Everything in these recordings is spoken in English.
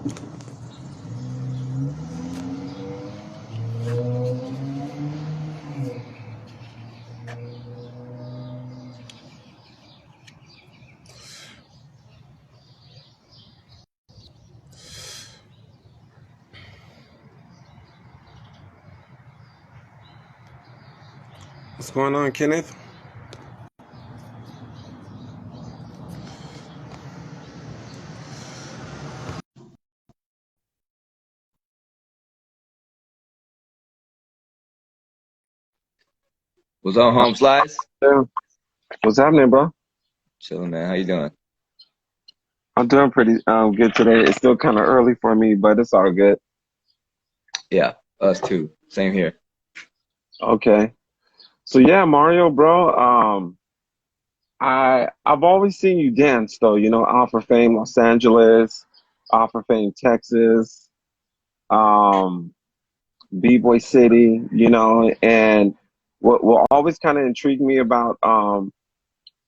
What's going on, Kenneth? Was on home slides? Yeah. What's happening, bro? Chilling, man. How you doing? I'm doing pretty good today. It's still kind of early for me, but it's all good. Yeah, us too. Same here. Okay. So yeah, Mario, bro. I've always seen you dance though. You know, Alpha Fame, Los Angeles, Alpha Fame, Texas, um, B-Boy City. You know, and what always kind of intrigued me about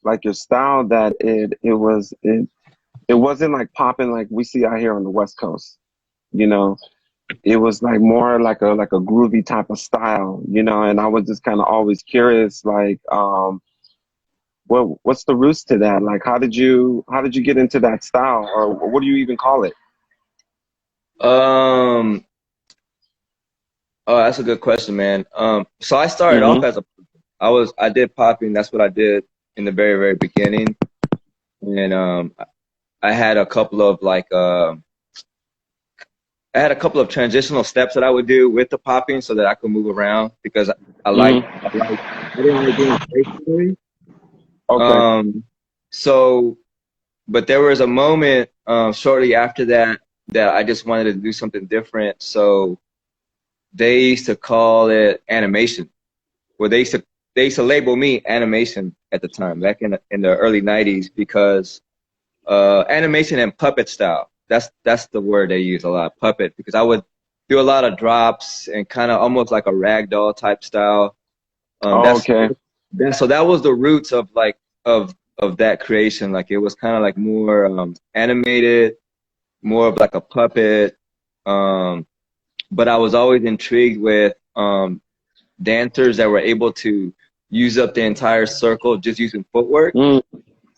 like your style that it wasn't like popping like we see out here on the West Coast. You know, it was like more like a groovy type of style, you know, and I was just kind of always curious, like, what's the roots to that? Like, how did you get into that style, or what do you even call it? Um, oh, that's a good question, man. So I started off Mm-hmm. as I did popping. That's what I did in the very, very beginning. And I had a couple of I had a couple of transitional steps that I would do with the popping so that I could move around because Mm-hmm. I didn't like being stationary. Okay. Um, so but there was a moment shortly after that that I just wanted to do something different. So they used to call it animation. Well, they used to label me animation at the time, back in the early '90s, because animation and puppet style. That's the word they use a lot, puppet, because I would do a lot of drops and kind of almost like a ragdoll type style. Um, Oh, that's okay. so that was the roots of of that creation. Like it was kind of like more animated, more of like a puppet. Um, but I was always intrigued with dancers that were able to use up the entire circle just using footwork. Mm.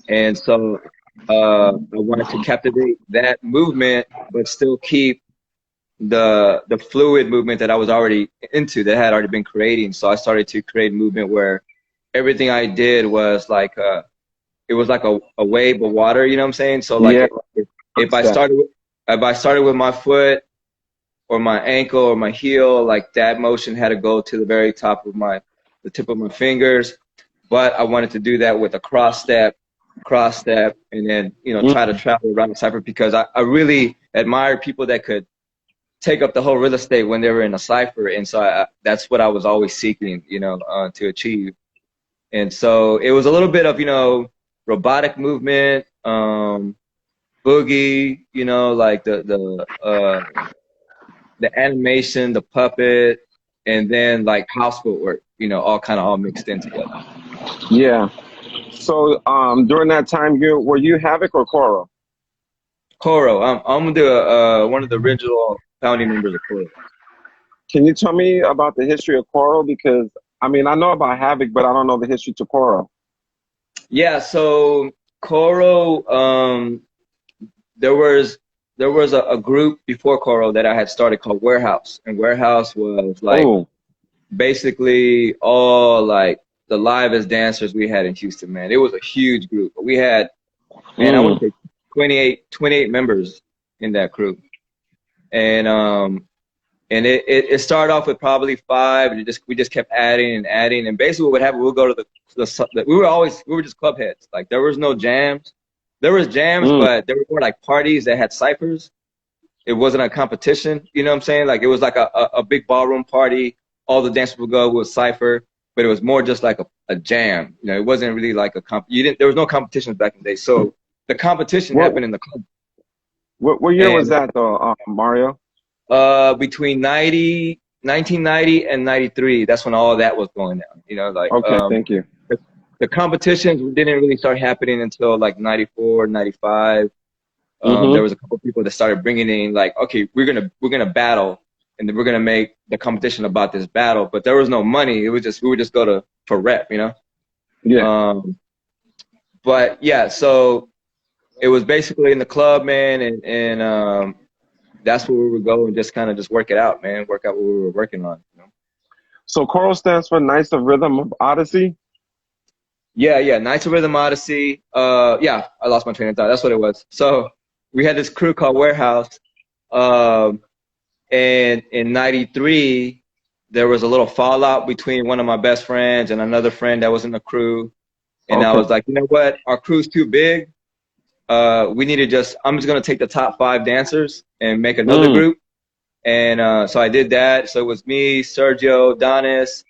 And so I wanted to captivate that movement, but still keep the fluid movement that I was already into, that I had already been creating. So I started to create movement where everything I did was like it was like a wave of water, you know what I'm saying? So like Yeah, if I that. started with if I started with my foot or my ankle or my heel, like that motion had to go to the very top of the tip of my fingers. But I wanted to do that with a cross step, and then, you know, try to Mm. travel around the cipher because I really admired people that could take up the whole real estate when they were in a cipher. And so that's what I was always seeking, you know, to achieve. And so it was a little bit of, you know, robotic movement, boogie, you know, like the animation, the puppet, and then like house footwork, you know, all kind of all mixed in together. Yeah. So, during that time, were you Havoc or Koro? Koro, I'm one of the original founding members of Koro. Can you tell me about the history of Koro? Because I mean, I know about Havoc, but I don't know the history to Koro. Yeah, so Koro, there was a group before Koro that I had started called Warehouse, and Warehouse was like Oh. basically all like the livest dancers we had in Houston, man. It was a huge group. We had, man, I want Mm. to say 28 members in that crew. And it started off with probably five, and we just kept adding and adding. And basically, what would happen, we'll go to we were just club heads. Like there was no jams. There was jams, Mm. but there were more like parties that had ciphers. It wasn't a competition. You know what I'm saying? Like it was like a big ballroom party. All the dancers would go with cipher, but it was more just like a jam. You know, it wasn't really like a comp. You didn't. There was no competitions back in the day. So the competition What happened in the club. what year was And that though, Mario? between 1990 and 93, that's when all of that was going down. You know, like Okay, thank you. the competitions didn't really start happening until like 94, 95. There Mm-hmm. was a couple people that started bringing in like, okay, we're gonna battle, and then we're gonna make the competition about this battle. But there was no money. It was just we would just go to for rep, you know. Yeah. Um, but yeah, so it was basically in the club, man, and that's where we would go and just kind of just work it out, man, work out what we were working on. You know? So choral stands for Knights of Rhythm of Odyssey. Yeah, yeah, Knights of Rhythm Odyssey. Yeah, I lost my train of thought. That's what it was. So we had this crew called Warehouse. Um, And in '93, there was a little fallout between one of my best friends and another friend that was in the crew. And I Okay. was like, you know what? Our crew's too big. We need to I'm just going to take the top 5 dancers and make another Mm. group. And so I did that. So it was me, Sergio, Donis,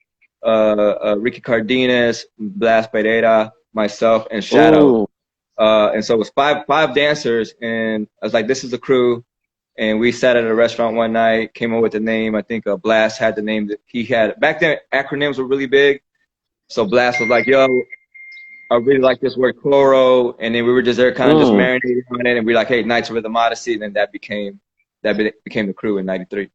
Ricky Cardenas, Blas Pereira, myself, and Shadow. Ooh. And so it was five dancers. And I was like, this is the crew. And we sat at a restaurant one night, came up with the name. I think Blast had the name that he had. Back then, acronyms were really big. So Blast was like, yo, I really like this word Koro. And then we were just there kind of just Mm. marinating on it. And we were like, hey, Knights of Rhythm Odyssey. And then that became the crew in '93.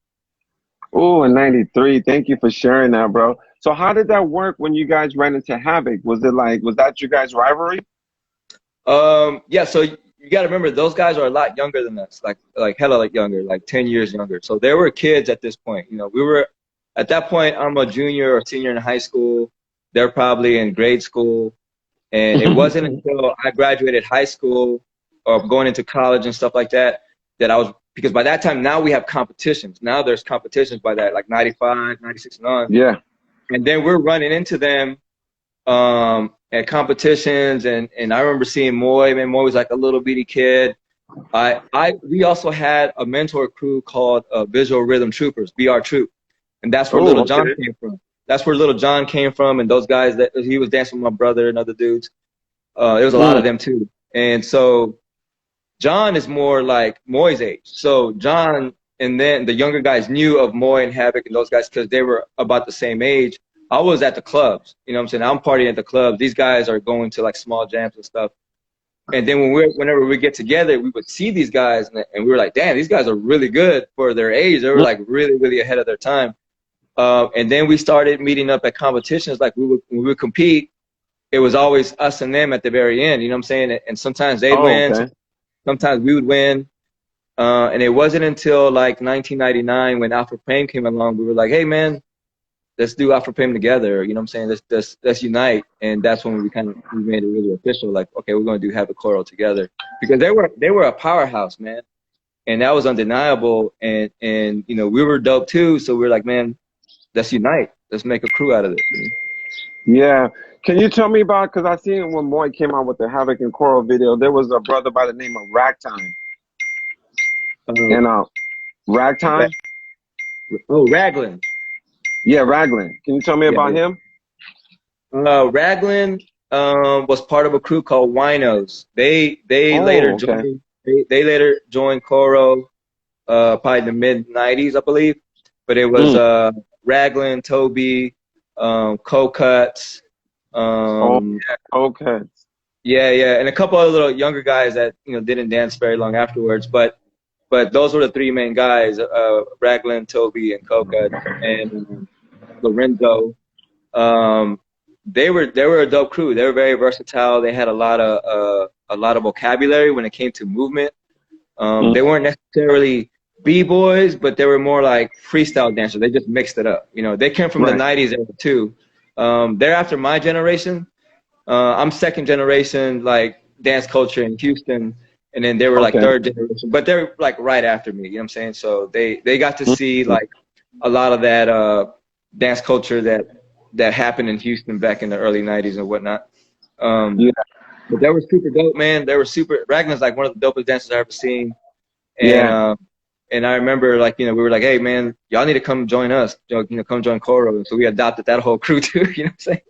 Ooh, in '93. Thank you for sharing that, bro. So how did that work when you guys ran into Havoc? Was that your guys' rivalry? Yeah, so you got to remember those guys are a lot younger than us, like hella like younger, like 10 years younger. So they were kids at this point. You know, we were at that point. I'm a junior or senior in high school. They're probably in grade school, and it wasn't until I graduated high school or going into college and stuff like that that I was because by that time now we have competitions. Now there's competitions by that like 95, 96 and on, Yeah. and then we're running into them at competitions, and I remember seeing Moy. Man, Moy was like a little bitty kid. We also had a mentor crew called Visual Rhythm Troopers, VR Troop, and that's where Oh, Little John okay. came from. That's where Little John came from, and those guys that he was dancing with my brother and other dudes. There was a lot of Mm. them too, and so John is more like Moy's age. So John and then the younger guys knew of Moy and Havoc and those guys because they were about the same age. I was at the clubs, you know what I'm saying? I'm partying at the clubs. These guys are going to like small jams and stuff. And then whenever we get together, we would see these guys and we were like, damn, these guys are really good for their age. They were like really, really ahead of their time. And then we started meeting up at competitions. Like when we would compete, it was always us and them at the very end, you know what I'm saying? And sometimes they'd Oh, win, okay. sometimes we would win. And it wasn't until like 1999 when Alpha Fame came along, we were like, hey, man, let's do Alpha Fame together. You know what I'm saying? Let's unite. And that's when we made it really official. Like, okay, we're going to do Havik Koro together because they were a powerhouse, man. And that was undeniable. And you know, we were dope too. So we were like, man, let's unite. Let's make a crew out of it. You Yeah. Can you tell me about, because I seen when Moy came out with the Havoc and Coral video, there was a brother by the name of Ragtime. know? And Ragtime? Raglan. Yeah, Raglan. Can you tell me Yeah, about yeah. him? Raglan was part of a crew called Winos. They later Oh, okay. joined. They later joined Coro, probably in the mid '90s, I believe. But it was Mm. Raglan, Toby, Cuts, Oh, um, yeah. Okay. yeah, yeah, and a couple other little younger guys that didn't dance very long afterwards. But those were the three main guys: Raglan, Toby, and Cuts, and Lorenzo. Um, they were a dope crew. They were very versatile. They had a lot of vocabulary when it came to movement. Mm. They weren't necessarily b-boys, but they were more like freestyle dancers. They just mixed it up. You know, they came from the Right. '90s era too. They're after my generation. I'm second generation like dance culture in Houston, and then they were like Okay. third generation, but they're like right after me. You know what I'm saying? So they got to Mm. see like a lot of that dance culture that happened in Houston back in the early '90s and whatnot. Um, Yeah. but they were super dope, man. They were super. Ragnar's like one of the dopest dancers I've ever seen, and Yeah. uh, and I remember like we were like, hey man, y'all need to come join us. Come join Koro. And so we adopted that whole crew too. You know what I'm saying?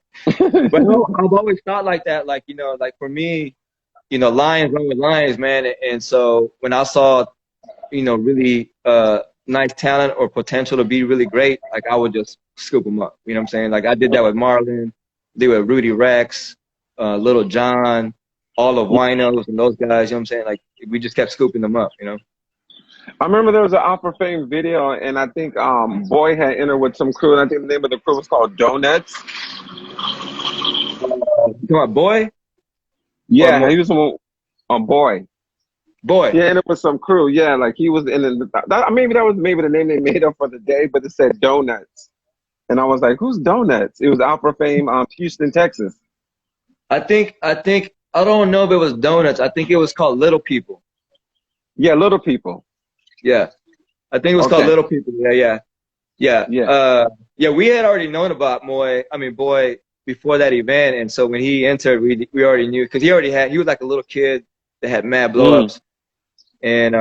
But no, I've always thought like that. Like like for me, lions run with lions, man. And so when I saw really nice talent or potential to be really great, like I would just scoop them up. You know what I'm saying? Like I did that with Marlon, did with Rudy Rex, Little John. all the winos and those guys. You know what I'm saying? Like we just kept scooping them up. You know. I remember there was an Alpha Fame video, and I think Boy had entered with some crew, and I think the name of the crew was called Donuts. You talking about Boy or Yeah, Mo he was on Boy. Boy? Yeah, and it was some crew. Yeah, like he was in maybe that was maybe the name they made up for the day, but it said Donuts. And I was like, who's Donuts? It was Alpha Fame, Houston, Texas. I think I don't know if it was Donuts. I think it was called Little People. Yeah, Little People. Yeah, I think it was called Okay. Little People. Yeah, yeah, yeah. Yeah. Yeah. We had already known about Boy before that event, and so when he entered, we already knew because he was like a little kid that had mad blow Mm. ups, and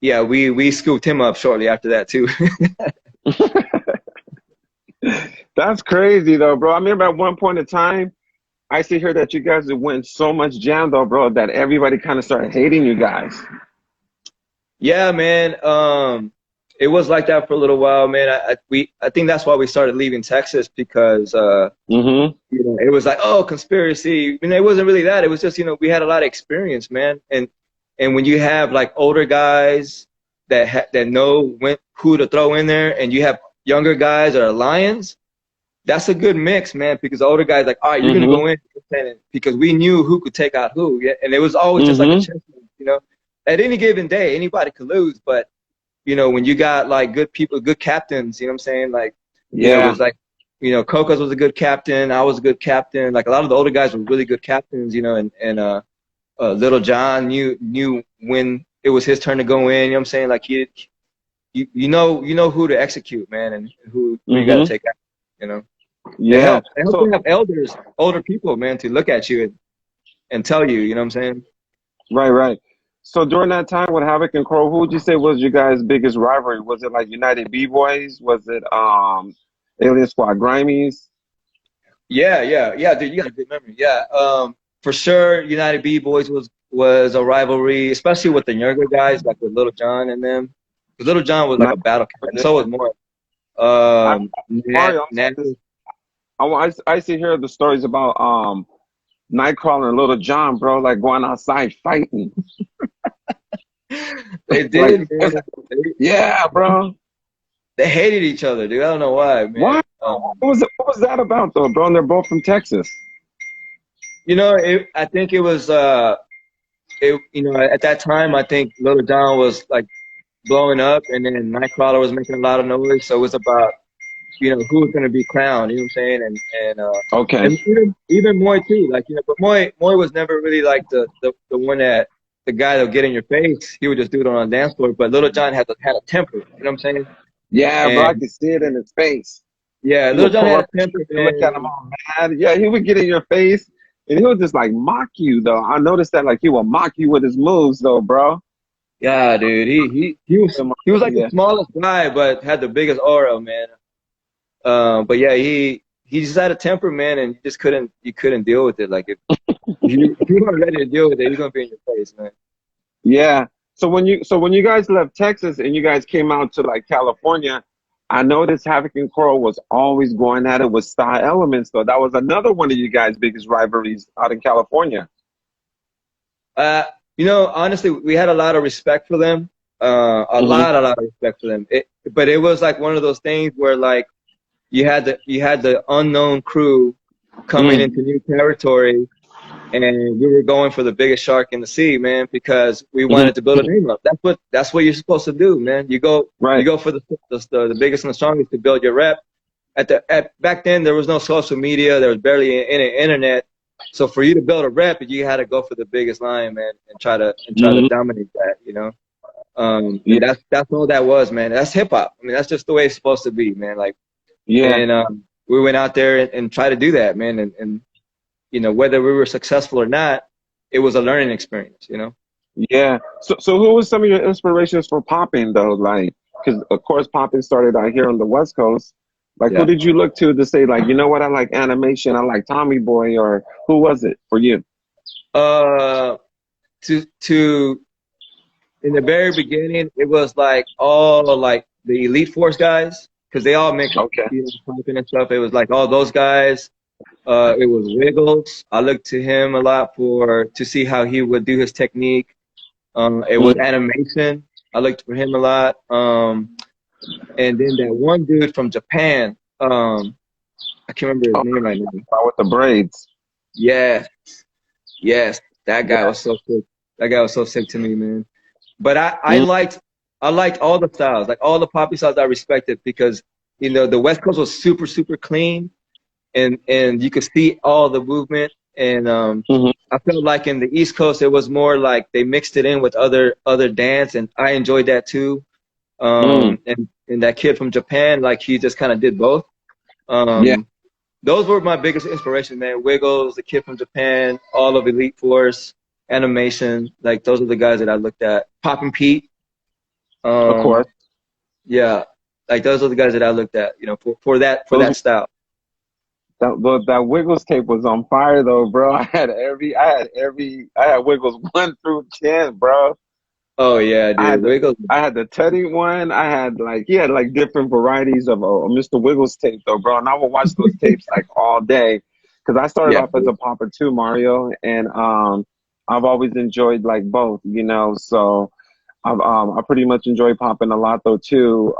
yeah, we scooped him up shortly after that too. That's crazy though, bro. I remember at one point in time, I see here that you guys have went so much jam though, bro, that everybody kind of started hating you guys. Yeah, man. It was like that for a little while, man. I think that's why we started leaving Texas because Mm-hmm. it was like, oh, conspiracy. It wasn't really that. It was just, we had a lot of experience, man. And when you have like older guys that know who to throw in there, and you have younger guys that are lions, that's a good mix, man. Because the older guys like, all right, you're gonna Mm-hmm. go in, because we knew who could take out who. Yeah, and it was always just like a Mm-hmm. chess match. At any given day, anybody could lose, but when you got like good people, good captains, you know what I'm saying? Like, it Yeah. was like, Cocos was a good captain. I was a good captain. Like a lot of the older guys were really good captains, and Little John knew when it was his turn to go in. You know what I'm saying? Like you know who to execute, man, and who you got to Mm-hmm. take out. You know, it Yeah. helps. It helps to So have elders, older people, man, to look at you and tell you. You know what I'm saying? right, right. So during that time with Havoc and Crow, who would you say was your guys' biggest rivalry? Was it like United B Boys? Was it Alien Squad Grimies? Yeah, yeah, yeah, dude, you got a good memory. Yeah, for sure, United B Boys was a rivalry, especially with the younger guys, like with Little John and them. 'Cause Little John was like Not a battle cat, and yeah. so was Moore. I Nat, Mario, I'm Nat. sorry. I see here the stories about Nightcrawler and Little John, bro, like going outside fighting. They Like, did, man. They, yeah, bro. they hated each other, dude. I don't know why, man. Why? What was that about though, bro? And they're both from Texas. I think it was, at that time, I think Little John was like blowing up, and then Nightcrawler was making a lot of noise, so it was about who was going to be crowned. You know what I'm saying? Okay. And even Moy too. Like but Moy was never really like the one that the guy that'll get in your face. He would just do it on a dance floor. But Little John had a temper. You know what I'm saying? Yeah, bro, I And could see it in his face. yeah, He Little would John pull had up a temper, and look at him and all mad. Yeah, he would get in your face and he would just like mock you though. I noticed that like he would mock you with his moves though, bro. yeah, dude, he was Yeah, he was like the yeah. smallest guy, but had the biggest aura, man. But yeah, he just had a temper, man, and you couldn't deal with it. Like if you weren't ready to deal with it, he's gonna be in your face, man. Yeah. So when you guys left Texas and you guys came out to like California, I noticed Havoc and Coral was always going at it with Star Elements though. That was another one of you guys' biggest rivalries out in California. Uh, honestly, we had a lot of respect for them. Hmm. A lot of respect for them. But it was like one of those things where like you had the unknown crew coming Mm. into new territory, and we were going for the biggest shark in the sea, man, because we Hmm. wanted to build a name up. That's what you're supposed to do, man. You Right. go for the biggest and the strongest to build your rep. Back then there was no social media, there was barely any internet. So for you to build a rep, you had to go for the biggest line, man, and try to Hmm. dominate that. Yeah. And that's all that was, man. That's hip hop. I mean, that's just the way it's supposed to be, man. Like, Yeah. and we went out there and tried to do that, man. And whether we were successful or not, it was a learning experience. Yeah. So who was some of your inspirations for popping though? Like, because of course popping started out here on the West Coast. Like, who Yeah. did you look to say like, you know what, I like animation, I like Tommy Boy, or who was it for you? Uh, to in the very beginning, it was like all like the Elite Force guys, because they all make Okay. content and stuff. It was like all those guys. It was Wiggles. I looked to him a lot to see how he would do his technique. It was Mm. animation. I looked for him a lot. And then that one dude from Japan. I can't remember his Oh, name right now. with the braids. Yes, yes, that guy Yeah. was so sick. That guy was so sick to me, man. But Mm. I liked all the styles, like all the poppy styles I respected because the West Coast was super super clean and you could see all the movement and Hmm. I felt like in the East Coast it was more like they mixed it in with other dance and I enjoyed that too. Mm. And that kid from Japan, like he just kind of did both. Yeah. Um, those were my biggest inspiration, man. Wiggles, the kid from Japan, all of Elite Force, animation. Like those are the guys that I looked at. Poppin' Pete. Of course. Um, yeah, like those are the guys that I looked at. For Those that style. that Wiggles tape was on fire though, bro. I had Wiggles 1 through 10, bro. Oh yeah, I dude. had the Wiggles. I had the Teddy one. I had like he had like different varieties of Mr. Wiggles tape though, bro. And I would watch those tapes like all day because I started Yeah. off as a popper too, Mario, and I've always enjoyed like both, So I pretty much enjoy popping a lot though too.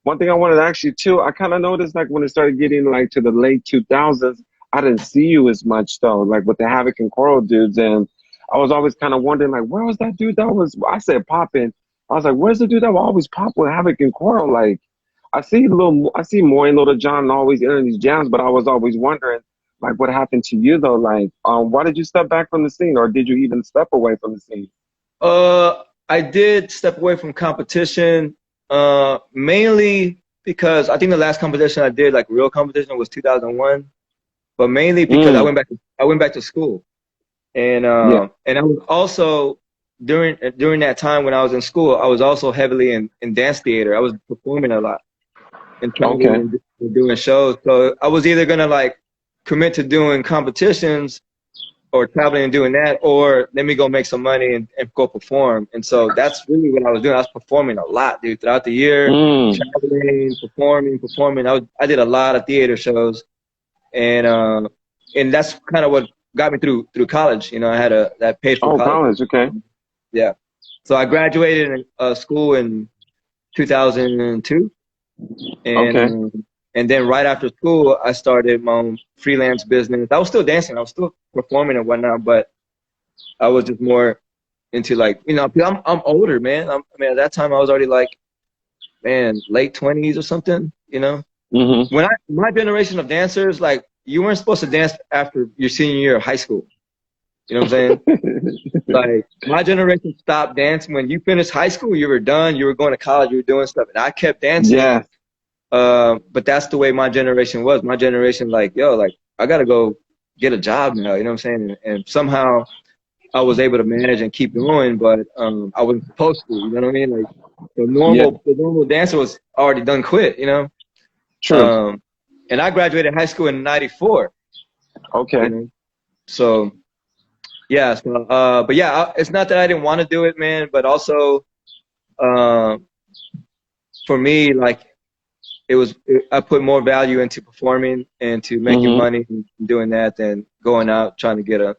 One thing I wanted to ask you too, I kind of noticed like when it started getting like to the late 2000s, I didn't see you as much though, like with the Havik and Coral dudes, and I was always kind of wondering like where was that dude that was? I said popping. I was like, where's the dude that will always pop with Havik and Coral? Like I see more in Little John always in these jams, but I was always wondering like what happened to you though? Like, why did you step back from the scene, or did you even step away from the scene? I did step away from competition, mainly because I think the last competition I did, like real competition, was 2001. But mainly because Mm, I went back to school. yeah. And I was also during that time when I was in school, I was also heavily in dance theater. I was performing a lot and traveling Okay. and doing shows. So I was either gonna like commit to doing competitions or traveling and doing that, or let me go make some money and go perform. And so that's really what I was doing. I was performing a lot, dude, throughout the year, Mm, traveling, performing. I did a lot of theater shows and that's kind of what got me through college. I had that paid for oh, college. college. Okay. Yeah, so I graduated in school in 2002, and Okay. and then right after school, I started my own freelance business. I was still dancing, I was still performing and whatnot, but I was just more into like 'cause I'm older, man. I mean, at that time I was already like, man, late 20s or something. Hmm. My generation of dancers, like you weren't supposed to dance after your senior year of high school. You know what I'm saying? Like my generation stopped dancing when you finished high school. You were done. You were going to college. You were doing stuff, and I kept dancing. Yes. But that's the way my generation was. My generation, like yo, like I gotta go get a job now. You know what I'm saying? And somehow I was able to manage and keep going, but I wasn't supposed to. You know what I mean? Like Yeah. the normal dancer was already done quit. True. Um, and I graduated high school in '94. You Okay. know, so yeah. So, but yeah, it's not that I didn't want to do it, man. But also, uh, for me, like I put more value into performing and to making Hmm. money and doing that than going out trying to get a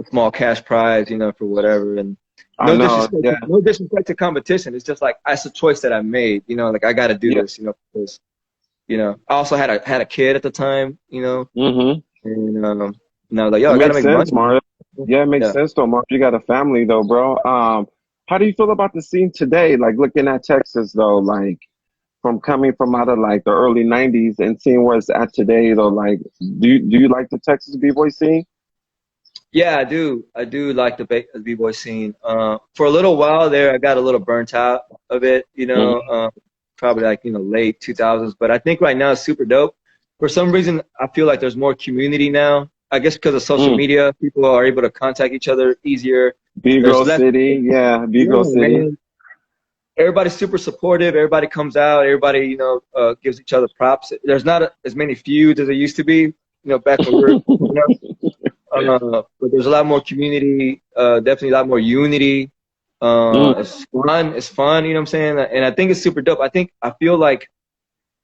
small cash prize, for whatever. And I know. Yeah. no disrespect to competition. It's just like that's a choice that I made. Like I got to do Yeah. this, because I also had a kid at the time, Hmm. and I was like, yo, It I got to makes make sense, money. Mario. Yeah, it makes Yeah. sense though, Mario. You got a family though, bro. How do you feel about the scene today? Like looking at Texas though, like from coming from out of like the early '90s and seeing where it's at today though. Like, do you like the Texas b-boy scene? Yeah, I do. I do like the b-boy scene. For a little while there, I got a little burnt out of it, Hmm. probably like, late 2000s. But I think right now it's super dope. For some reason, I feel like there's more community now. I guess because of social Mm. media, people are able to contact each other easier. There's B-Girl less, City, yeah, B-Girl yeah, City. man. Everybody's super supportive. Everybody comes out. Everybody, gives each other props. There's not as many feuds as there used to be, back when we were coming up. But there's a lot more community, definitely a lot more unity. Mm. It's fun. It's fun. You know what I'm saying? And I think it's super dope. I feel like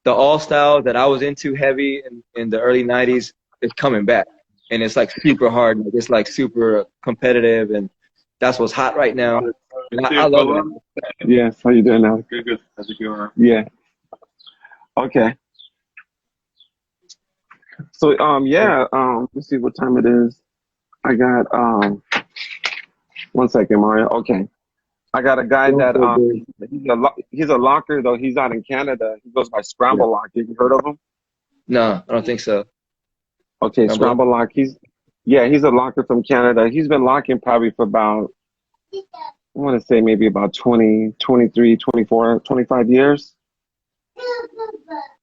the all styles that I was into heavy in the early '90s. it's coming back, and it's like super hard. Like, it's like super competitive, and that's what's hot right now. And I love it. Yes, how you doing now? Good, good. Havik Koro. Yeah. Okay. So yeah, let's see what time it is. I got 1 second, Mario. Okay. I got a guy that he's a locker though. He's out in Canada. He goes by Yeah. Scramble Lock. Have you heard of him? No, I don't think so. Okay, Scramble. Scramble Lock. He's a locker from Canada. He's been locking probably for about, I want to say maybe about 20, 23, 24, 25 years.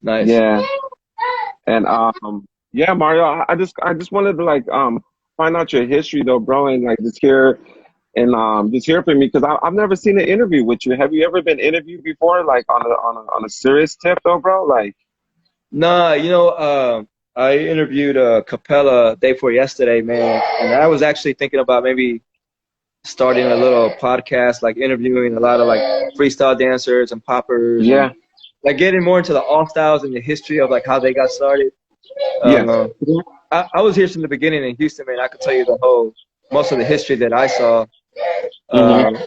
Nice. Yeah. And yeah, Mario, I just wanted to like find out your history though, bro, and like just hear from me because I've never seen an interview with you. Have you ever been interviewed before, like on a serious tip though, bro? Like, Nah, I interviewed Capella day before yesterday, man, and I was actually thinking about maybe starting a little podcast, like interviewing a lot of like freestyle dancers and poppers, and yeah, like getting more into the all styles and the history of like how they got started. yeah. Uh, I was here from the beginning in Houston, man. I could tell you most of the history that I saw. Mm-hmm.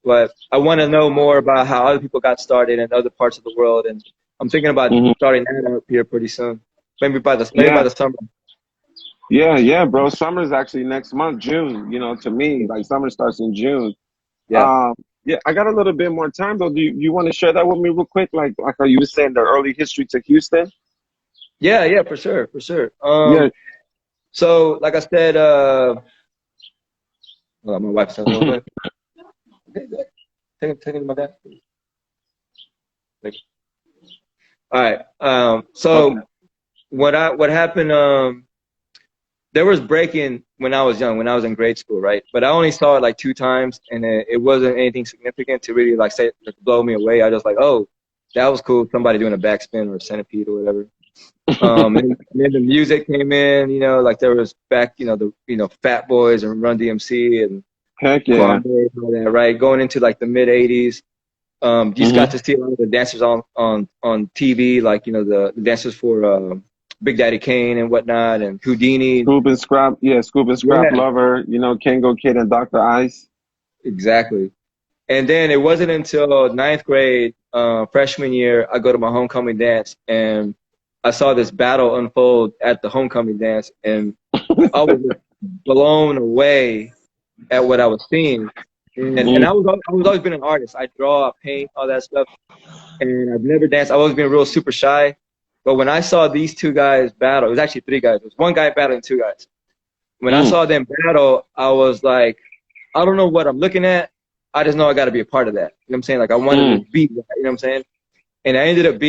But I want to know more about how other people got started in other parts of the world, and I'm thinking about Mm-hmm. starting that up here pretty soon. Maybe by Yeah, the summer. yeah, bro. Summer's actually next month, June. You know, to me, like summer starts in June. Yeah, Um, yeah, I got a little bit more time though. Do you want to share that with me real quick? Like how you were saying the early history to Houston? yeah, for sure, for sure. Yeah. So like I said, hold on, my wife's saying real quick. Okay, good. Take it to my dad. Thank you. All right. Okay. So what happened? There was breaking when I was young, when I was in grade school, right? But I only saw it like 2 times, and it wasn't anything significant to really like say like, blow me away. I just like, oh, that was cool. Somebody doing a backspin or a centipede or whatever. And then the music came in, like there was back, Fat Boys and Run DMC and Heck yeah. Quandary and all that, right? Going into like the mid '80s. You just got Mm-hmm. to see a lot of the dancers on TV, like the dancers for Big Daddy Kane and whatnot, and Houdini. Scoop and Scrap Yeah, Lover, Kango Kid and Dr. Ice. exactly. And then it wasn't until ninth grade, freshman year, I go to my homecoming dance, and I saw this battle unfold at the homecoming dance, and I was just blown away at what I was seeing. And I was always been an artist. I draw, I paint, all that stuff. And I've never danced. I've always been real super shy. But when I saw these two guys battle, it was actually three guys. It was one guy battling two guys. When I Mm. saw them battle, I was like, I don't know what I'm looking at. I just know I got to be a part of that. You know what I'm saying? Like I wanted to be that. You know what I'm saying? And I ended up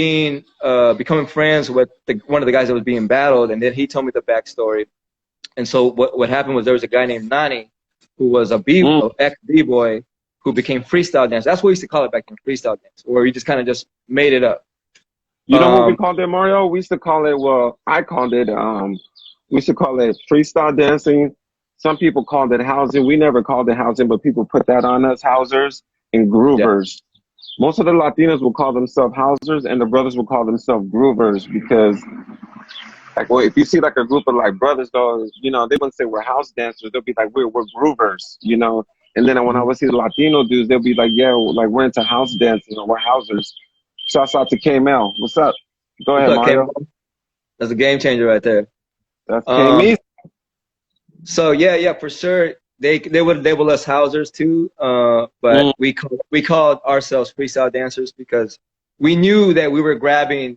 becoming friends with one of the guys that was being battled. And then he told me the backstory. And so what happened was there was a guy named Nani who was a Mm. ex B-boy who became freestyle dance. That's what we used to call it back then, freestyle dance, where we just kind of just made it up. You know what we called it, Mario? We used to call it, well, I called it, we used to call it freestyle dancing. Some people called it housing. We never called it housing, but people put that on us, housers and Yeah. groovers. Most of the Latinos will call themselves housers, and the brothers will call themselves groovers because, like, well, if you see like a group of like brothers, though, they wouldn't say we're house dancers. They'll be like, we're groovers. And then when I would see the Latino dudes, they'll be like, yeah, like we're into house dancing or we're housers. Shouts out to K-Mel. What's up? Go What's ahead, up, Mario. Cam? That's a game changer right there. That's Um, K-Me. so yeah, for sure. They would label us housers too, but Mm. we called ourselves freestyle dancers because we knew that we were grabbing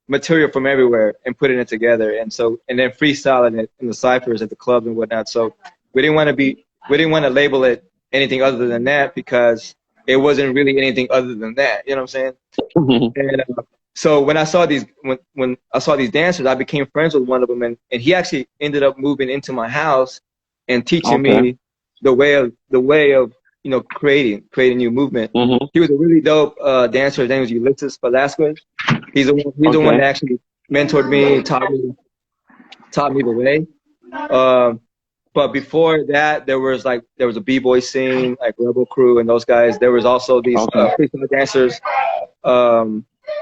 material from everywhere and putting it together, and then freestyling it in the ciphers at the clubs and whatnot. So we didn't want to label it anything other than that because it wasn't really anything other than that. You know what I'm saying? And so when I saw when I saw these dancers, I became friends with one of them, and he actually ended up moving into my house and teaching Okay. me the way of creating new movement. Mm-hmm. He was a really dope dancer. His name was Ulysses Velasquez. He's the one Okay. that actually mentored me, taught me the way. Um, but before that, there was a b-boy scene like Rebel Crew and those guys. There was also these Okay. freestyle dancers. It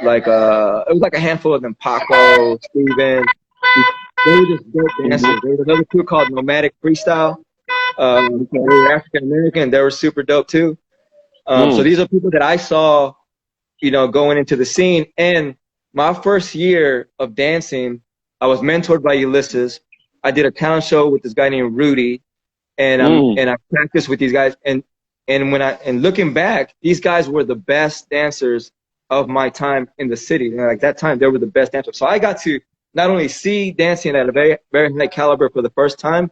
was like a handful of them: Paco, Steven. They were just dope dancers. There Mm-hmm. was another crew called Nomadic Freestyle. They Okay. were African American. They were super dope too. So Mm. these are people that I saw, going into the scene. And my first year of dancing, I was mentored by Ulysses. I did a talent show with this guy named Rudy, and Mm. I practiced with these guys. And looking back, these guys were the best dancers of my time in the city. Like that time, they were the best dancers. So I got to not only see dancing at a very very high caliber for the first time,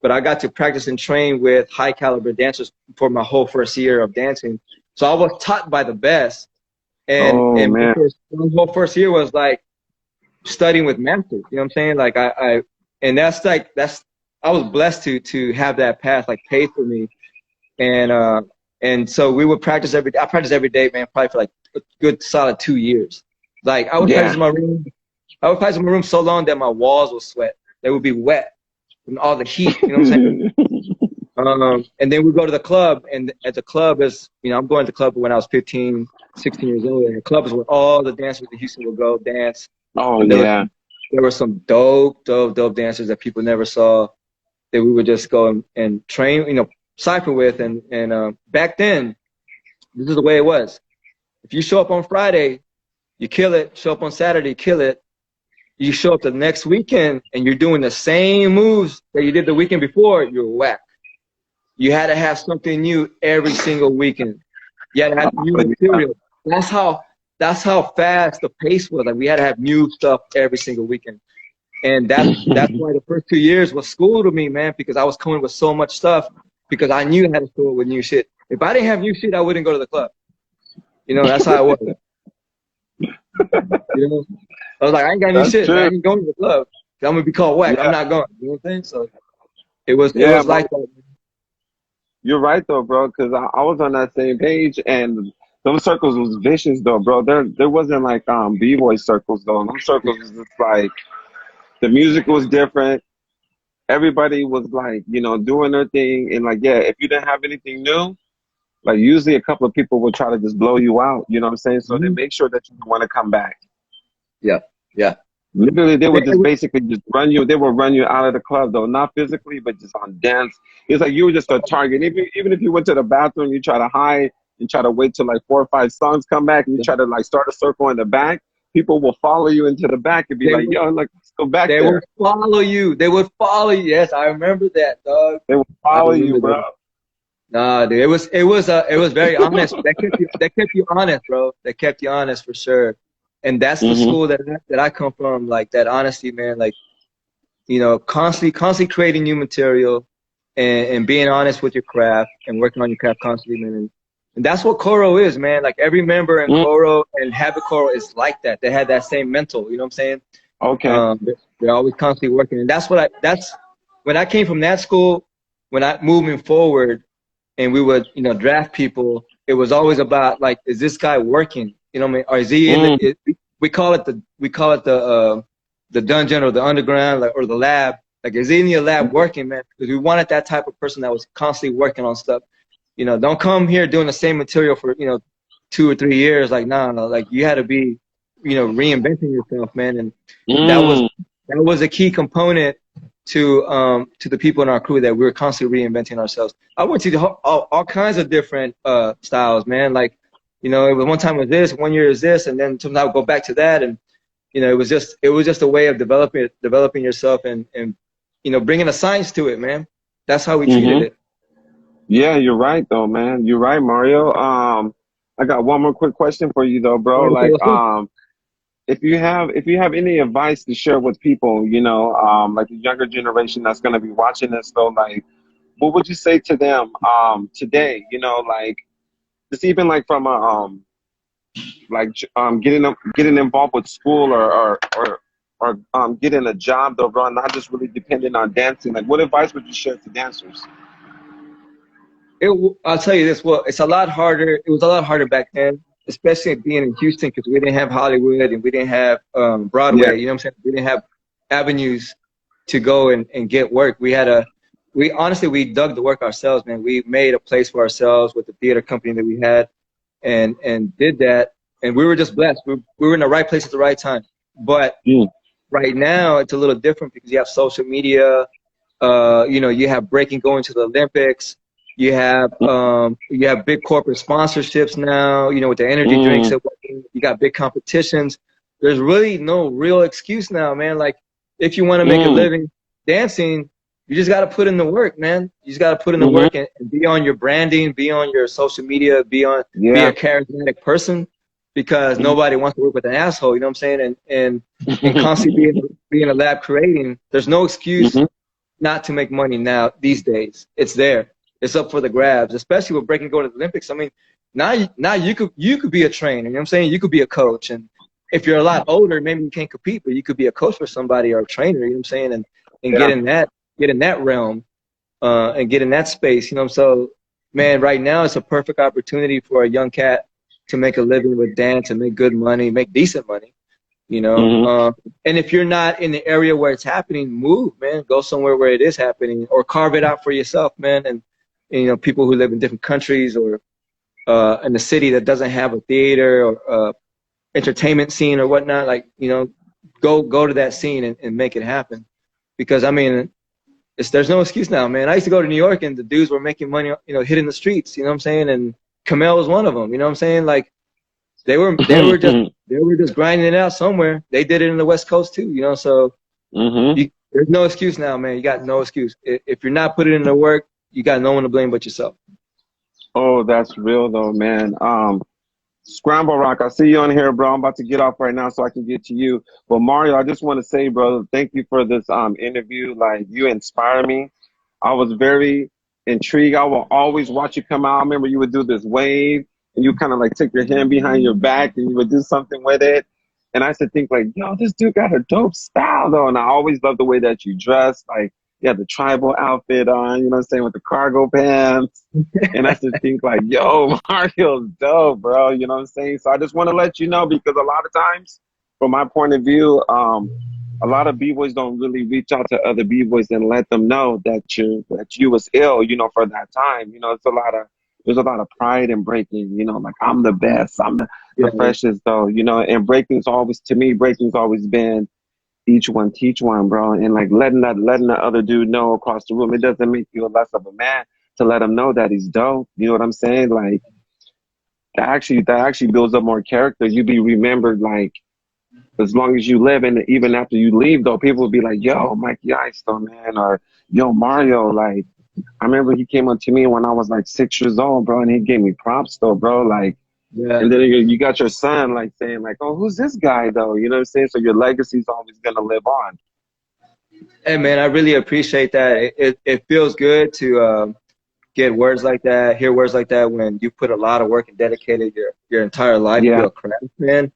but I got to practice and train with high caliber dancers for my whole first year of dancing. So I was taught by the best, and Oh and man. my whole first year was like studying with mentors. You know what I'm saying? Like and that's I was blessed to have that path like paid for me, and so we would practice every. I practiced every day, man, probably for like a good solid 2 years. Like I would practice Yeah. in my room. I would practice in my room so long that my walls would sweat. They would be wet from all the heat. You know what I'm saying? And then we go to the club, and at the club is, I'm going to the club when I was 15, 16 years old, and the club is where all the dancers in Houston would go dance. Oh And yeah. there were some dope, dope, dope dancers that people never saw that we would just go and train, cypher with. And back then, this is the way it was. If you show up on Friday, you kill it. Show up on Saturday, kill it. You show up the next weekend and you're doing the same moves that you did the weekend before, you're whack. You had to have something new every single weekend. You had to have new Oh, yeah. material. That's how fast the pace was. Like we had to have new stuff every single weekend. And that's why the first 2 years was school to me, man, because I was coming with so much stuff because I knew I had to show up with new shit. If I didn't have new shit, I wouldn't go to the club. That's how it was. You know, I was like, I ain't got new That's shit, man. I true. ain't going to the club. I'm gonna be called whack. I'm Yeah. not going. You know what I'm saying? So it Yeah, was man. like that. You're right though, bro. Because I was on that same page, and those circles was vicious though, bro. There wasn't like b-boy circles though. Those circles was just like the music was different. Everybody was like, doing their thing, and like, yeah, if you didn't have anything new, like usually a couple of people would try to just blow you out. You know what I'm saying? So they Mhm. make sure that you want to come back. Yeah, yeah. Literally, they It, would it just was, basically just run you. They would run you out of the club, though, not physically, but just on dance. It's like you were just a target. Even if you went to the bathroom, you try to hide and try to wait till like 4 or 5 songs come back, and you try to like start a circle in the back. People will follow you into the back and be they like, would "Yo, like let's go back they would there." follow you. They would follow you. Yes, I remember that, dog. They will I follow you, remember bro. that. Nah, dude, it was very honest. That kept you honest, bro. That kept you honest for sure. And that's the Hmm. school that I come from, like that honesty, man. Like, constantly creating new material and being honest with your craft and working on your craft constantly, man. And that's what Koro is, man. Like every member in Mm. Koro and Havik Koro is like that. They had that same mental, you know what I'm saying? Okay. They're always constantly working. And that's when I came from that school, when I moving forward and we would, draft people, it was always about like, is this guy working? You know what I mean? Or is he in Mm. the dungeon or the underground, like, or the lab? Like, is he in your lab working, man? Because we wanted that type of person that was constantly working on stuff. Don't come here doing the same material for 2 or 3 years. Like, no, like you had to be, reinventing yourself, man. And that was Mm. that was a key component to the people in our crew, that we were constantly reinventing ourselves. I went to all kinds of different styles, man. Like, it was one time it was this, one year is this, and then sometimes I would go back to that, and it was just a way of developing yourself and bringing a science to it, man. That's how we treated Hmm. it. Yeah, you're right though, man. You're right, Mario. I got one more quick question for you though, bro. Okay, Like, let's go. if you have any advice to share with people, like the younger generation that's gonna be watching this, though, like, what would you say to them, today? Like, just even like from a like getting involved with school or getting a job, though, bro, not just really depending on dancing. Like, what advice would you share to dancers? I'll tell you this. Well, it's a lot harder. It was a lot harder back then, especially being in Houston, because we didn't have Hollywood and we didn't have Yeah. Broadway. You know what I'm saying? We didn't have avenues to go and get work. We honestly, we dug the work ourselves, man. We made a place for ourselves with the theater company that we had, and did that. And we were just blessed. We were in the right place at the right time. But Mm. right now it's a little different because you have social media. You know, you have breaking going to the Olympics. You have big corporate sponsorships now. You know, with the energy drinks, Mm, you got big competitions. There's really no real excuse now, man. Like, if you want to make a mm, living dancing, you just got to put in the work, man. You just got to put in the mm-hmm. work and be on your branding, be on your social media, be a Yeah. charismatic person, because Mm-hmm. nobody wants to work with an asshole. You know what I'm saying? And constantly being in a lab creating. There's no excuse Mm-hmm. not to make money now these days. It's there. It's up for the grabs, especially with breaking going to the Olympics. I mean, now you could be a trainer. You know what I'm saying? You could be a coach, and if you're a lot older, maybe you can't compete, but you could be a coach for somebody or a trainer. You know what I'm saying? And Yeah. get in that realm, and get in that space. You know, so man, right now it's a perfect opportunity for a young cat to make a living with dance and make good money, make decent money. You know, Mm-hmm. and if you're not in the area where it's happening, move, man. Go somewhere where it is happening, or carve it out for yourself, man. And you know, people who live in different countries or in a city that doesn't have a theater or entertainment scene or whatnot, like, you know, go to that scene and make it happen. Because I mean, there's no excuse now, man. I used to go to New York and the dudes were making money, you know, hitting the streets. You know what I'm saying? And Kamel was one of them. You know what I'm saying? Like, they were they were just Mm-hmm. they were just grinding it out somewhere. They did it in the West Coast too, you know. So Mm-hmm. there's no excuse now, man. You got no excuse. If you're not putting in the work, you got no one to blame but yourself. Oh, that's real though, man. Scramble Rock, I see you on here, bro. I'm about to get off right now so I can get to you. But Mario, I just want to say, bro, thank you for this interview. Like, you inspire me. I was very intrigued. I will always watch you come out. I remember you would do this wave and you kind of like take your hand behind your back and you would do something with it. And I used to think like, yo, this dude got a dope style though. And I always loved the way that you dress. Like, you had the tribal outfit on, you know what I'm saying, with the cargo pants. And I just think like, yo, Mario's dope, bro. You know what I'm saying? So I just want to let you know because a lot of times, from my point of view, a lot of b-boys don't really reach out to other b-boys and let them know that you was ill, you know, for that time. You know, there's a lot of pride in breaking, you know, like I'm the best, I'm the Yeah, freshest though, you know, and breaking's always, to me, breaking's always been each one teach one, bro. And like letting the other dude know across the room, it doesn't make you less of a man to let him know that he's dope. You know what I'm saying? Like that actually builds up more character. You be remembered like as long as you live, and even after you leave though, people will be like, yo, Mikey Ice though, man, or yo, Mario, like I remember he came up to me when I was like 6 years old, bro, and he gave me props though, bro. Like, yeah. and then you got your son like saying like, oh, who's this guy though? You know what I'm saying? So your legacy's always gonna live on. Hey, man, I really appreciate that. It feels good to get words like that, hear words like that when you put a lot of work and dedicated your entire life to Yeah. a craft, man.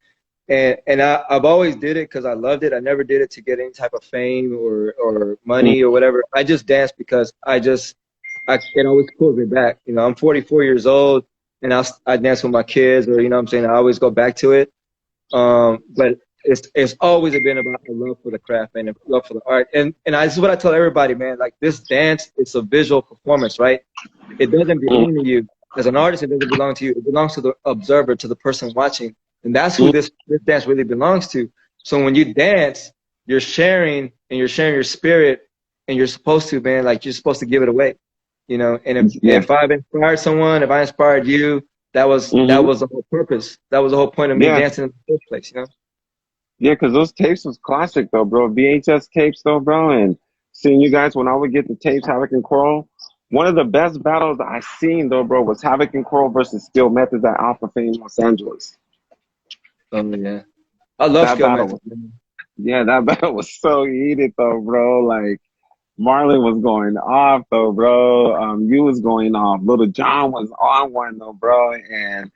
And I've always did it because I loved it. I never did it to get any type of fame or Mm, money or whatever. I just danced because it always pulls me back. You know, I'm 44 years old and I dance with my kids, or, you know what I'm saying? I always go back to it. But it's always been about a love for the craft, man, and love for the art. And this is what I tell everybody, man. Like, this dance, it's a visual performance, right? It doesn't mm, belong to you. As an artist, it doesn't belong to you. It belongs to the observer, to the person watching. And that's who mm. this dance really belongs to. So when you dance, you're sharing your spirit, and you're supposed to, man, like, you're supposed to give it away. You know, and Yeah. if I've inspired someone, if I inspired you, that Hmm. was the whole purpose. That was the whole point of me Yeah. dancing in the first place, you know? Yeah, because those tapes was classic though, bro. VHS tapes though, bro. And seeing you guys when I would get the tapes, Havik and Coral. One of the best battles I seen though, bro, was Havik and Coral versus Steel Methods at Alpha Fame Los Angeles. Oh yeah. I love That skill battle methods, was, man. yeah, that battle was so heated though, bro. Like Marlon was going off though, bro. You was going off. Little John was on one though, bro. And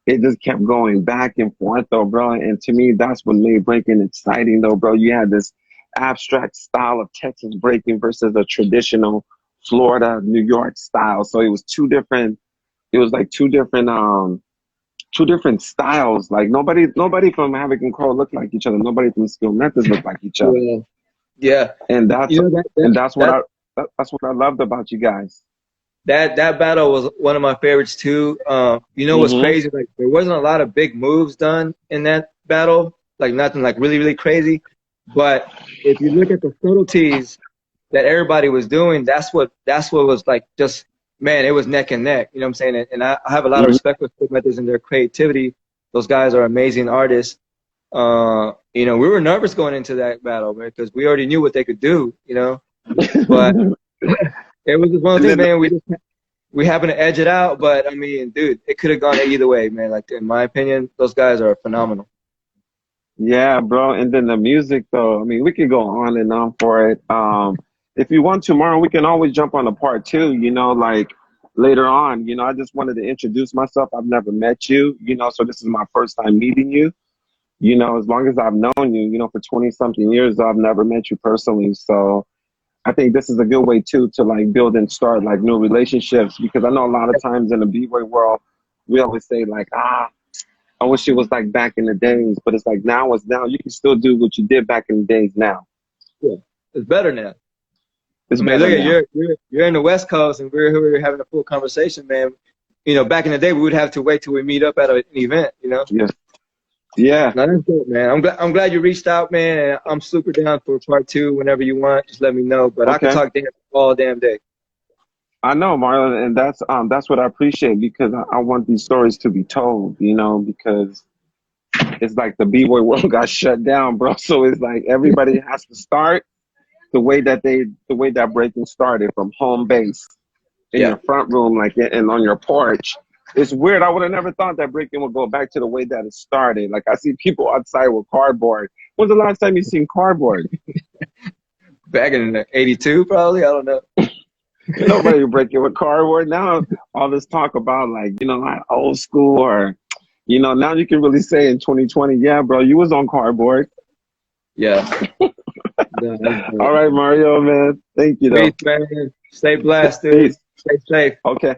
it just kept going back and forth though, bro. And to me, that's what made breaking exciting though, bro. You had this abstract style of Texas breaking versus a traditional Florida, New York style. So it was it was like two different styles. Like nobody from Havoc and Crow looked like each other. Nobody from Skill Methods looked like each other. Yeah. Yeah. And You know, that's what that's what I loved about you guys. that battle was one of my favorites too. You know what's Mm-hmm. crazy? Like, there wasn't a lot of big moves done in that battle. Like, nothing like really, really crazy. But if you look at the subtleties that everybody was doing, that's what was like just man, it was neck and neck. You know what I'm saying? And I have a lot of Mhm. respect for Stick Methods and their creativity. Those guys are amazing artists. You know, we were nervous going into that battle, man, because we already knew what they could do, you know. But And it was just one of the things, then, man. We happened to edge it out, but I mean, dude, it could have gone either way, man. Like in my opinion, those guys are phenomenal. yeah, bro. And then the music, though. I mean, we could go on and on for it. If you want tomorrow, we can always jump on a part two. You know, like later on. You know, I just wanted to introduce myself. I've never met you. You know, so this is my first time meeting you. You know, as long as I've known you, you know, for 20 something years, I've never met you personally. So I think this is a good way too to like build and start like new relationships because I know a lot of times in the b-boy world, we always say like, I wish it was like back in the days, but it's like now is now. You can still do what you did back in the days now. Yeah, it's better now. It's I mean, better look at now. you're in the West Coast, and we're here having a full conversation, man. You know, back in the day, we would have to wait till we meet up at an event. You know, Yes. Yeah. now that's good, man. I'm glad you reached out, man. And I'm super down for part two whenever you want. Just let me know. But I could Okay. talk damn all damn day. I know, Marlon, and that's what I appreciate because I want these stories to be told, you know, because it's like the b-boy world got shut down, bro. So it's like everybody has to start the way that breaking started from home base in Yeah, your front room, like and on your porch. It's weird. I would have never thought that breaking would go back to the way that it started. Like I see people outside with cardboard. When's the last time you seen cardboard? back in '82, probably. I don't know. Nobody breaking with cardboard now. All this talk about like you know like old school or you know now you can really say in 2020, yeah, bro, you was on cardboard. Yeah, no, that's All dope, right, man. Mario, man. Thank you though. Peace, man. Stay blessed, dude. Peace. Stay safe. Okay.